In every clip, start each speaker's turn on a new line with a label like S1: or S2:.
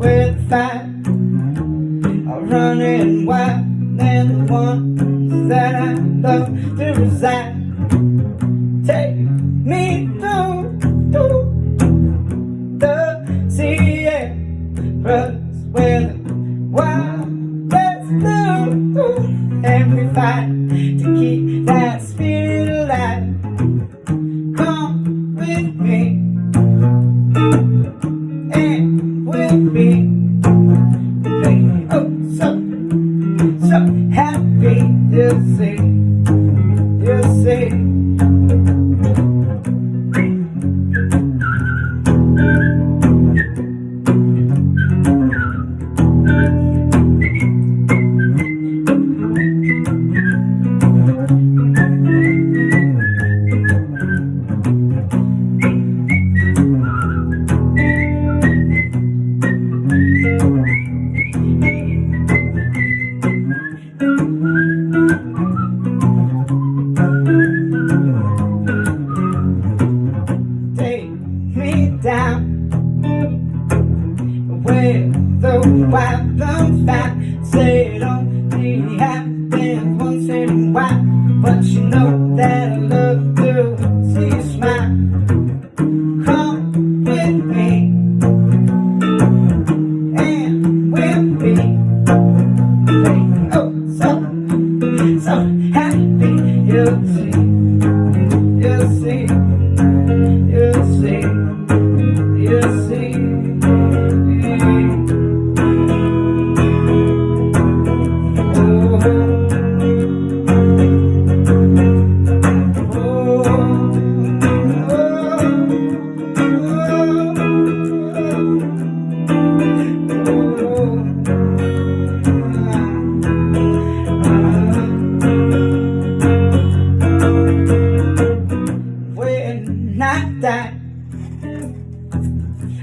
S1: with fire are running wild, and the ones that I love to reside. Take me through the sea and roots where the wildest blue, and we fight to keep that spirit alive. Come with me and with me. Oh, so happy to see, you see. Take me down where the wild don't find. Say it only happens once in a while, but you know that I love to see you smile. Come with me and with me. Oh, so happy you'll see, you'll see, you'll see, you'll see. When I die,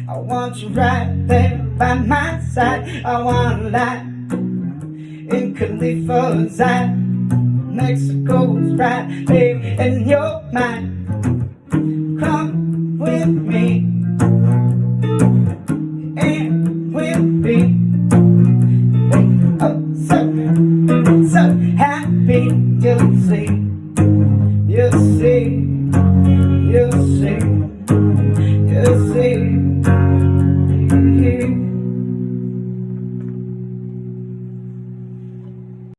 S1: I want you right there by my side. I want to lie in Khalifa's eye. Mexico's right, baby, and you're mine. Come with me